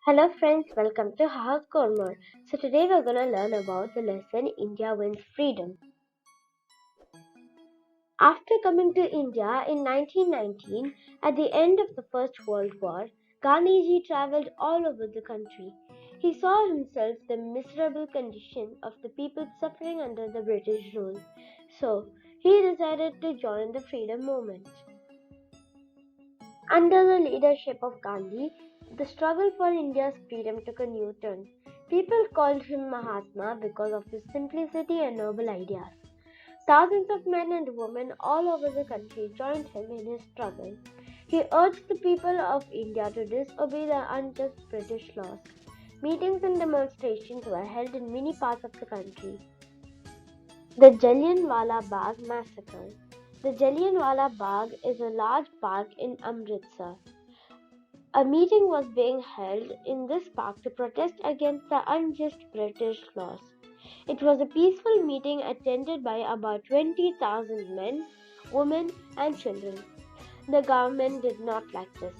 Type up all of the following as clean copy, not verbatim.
Hello friends, welcome to House Corner. So today we're gonna learn about the lesson India wins freedom. After coming to India in 1919, at the end of the First World War, Gandhiji traveled all over the country. He saw himself the miserable condition of the people suffering under the British rule. So he decided to join the freedom movement. Under the leadership of Gandhi, the struggle for India's freedom took a new turn. People called him Mahatma because of his simplicity and noble ideas. Thousands of men and women all over the country joined him in his struggle. He urged the people of India to disobey the unjust British laws. Meetings and demonstrations were held in many parts of the country. The Jallianwala Bagh massacre. The Jallianwala Bagh is a large park in Amritsar. A meeting was being held in this park to protest against the unjust British laws. It was a peaceful meeting attended by about 20,000 men, women, and children. The government did not like this.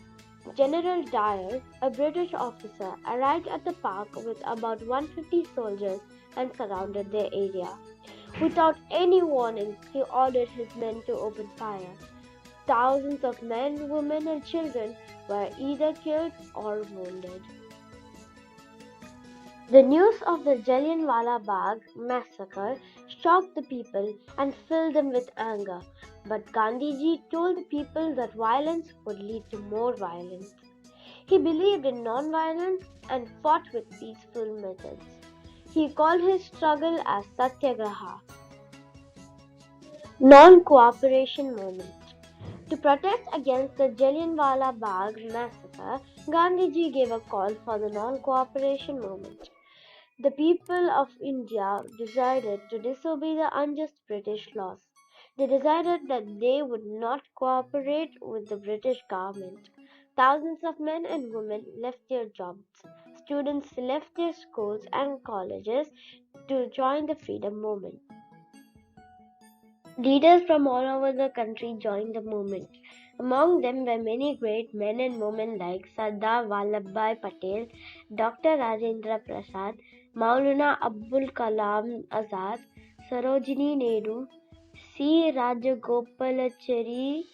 General Dyer, a British officer, arrived at the park with about 150 soldiers and surrounded the area. Without any warning, he ordered his men to open fire. Thousands of men, women, and children were either killed or wounded. The news of the Jallianwala Bagh massacre shocked the people and filled them with anger. But Gandhiji told the people that violence would lead to more violence. He believed in non-violence and fought with peaceful methods. He called his struggle as Satyagraha, non-cooperation movement. To protest against the Jallianwala Bagh massacre, Gandhiji gave a call for the non-cooperation movement. The people of India decided to disobey the unjust British laws. They decided that they would not cooperate with the British government. Thousands of men and women left their jobs. Students left their schools and colleges to join the freedom movement. Leaders from all over the country joined the movement. Among them were many great men and women like Sardar Vallabhbhai Patel, Dr. Rajendra Prasad, Maulana Abdul Kalam Azad, Sarojini Naidu, C. Rajagopalachari,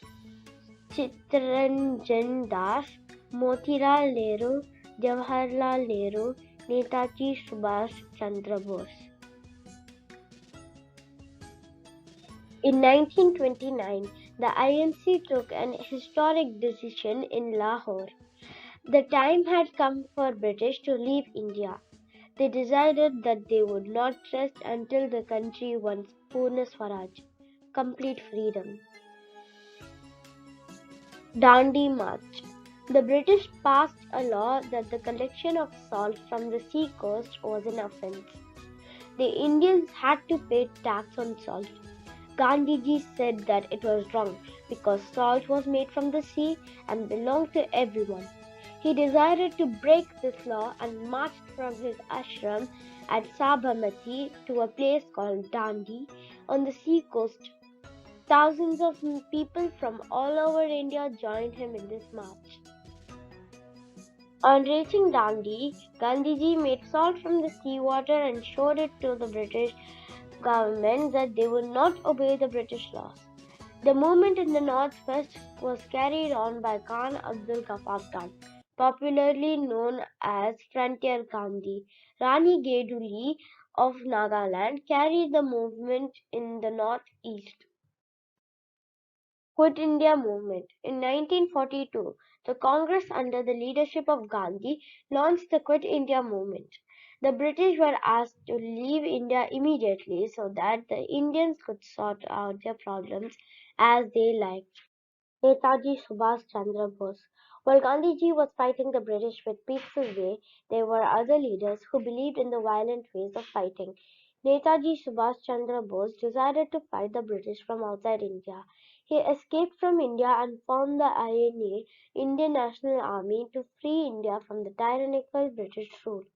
Chittaranjan Das, Motilal Nehru, Jawaharlal Nehru, Netaji Subhash Chandra Bose. In 1929, the INC took an historic decision in Lahore. The time had come for British to leave India. They decided that they would not rest until the country won Purna Swaraj, complete freedom. Dandi March. The British passed a law that the collection of salt from the sea coast was an offence. The Indians had to pay tax on salt. Gandhiji said that it was wrong because salt was made from the sea and belonged to everyone. He decided to break this law and marched from his ashram at Sabarmati to a place called Dandi on the sea coast. Thousands of people from all over India joined him in this march. On reaching Dandi, Gandhiji made salt from the seawater and showed it to the British government that they would not obey the British laws. The movement in the northwest was carried on by Khan Abdul Ghaffar Khan, popularly known as Frontier Gandhi. Rani Geduli of Nagaland carried the movement in the northeast. Quit India movement. In 1942, the Congress under the leadership of Gandhi launched the Quit India movement. The British were asked to leave India immediately so that the Indians could sort out their problems as they liked. Netaji Subhash Chandra Bose. While Gandhiji was fighting the British with peaceful way, there were other leaders who believed in the violent ways of fighting. Netaji Subhash Chandra Bose decided to fight the British from outside India. He escaped from India and formed the INA, Indian National Army, to free India from the tyrannical British rule.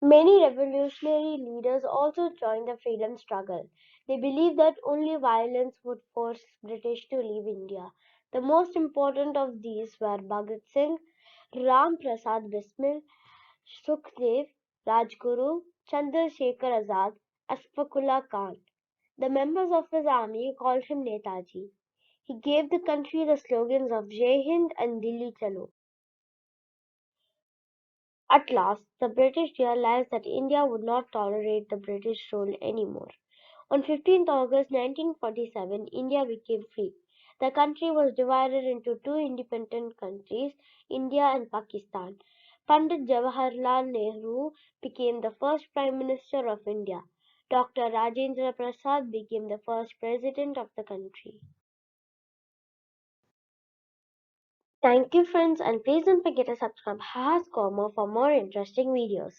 Many revolutionary leaders also joined the freedom struggle. They believed that only violence would force British to leave India. The most important of these were Bhagat Singh, Ram Prasad Bismil, Sukhdev, Rajguru, Chandrasekhar Azad, Asfaqullah Khan. The members of his army called him Netaji. He gave the country the slogans of Jai Hind and Dilli Chalo. At last, the British realized that India would not tolerate the British rule anymore. On 15th August 1947, India became free. The country was divided into two independent countries, India and Pakistan. Pandit Jawaharlal Nehru became the first Prime Minister of India. Dr. Rajendra Prasad became the first President of the country. Thank you, friends, and please don't forget to subscribe Has Corner for more interesting videos.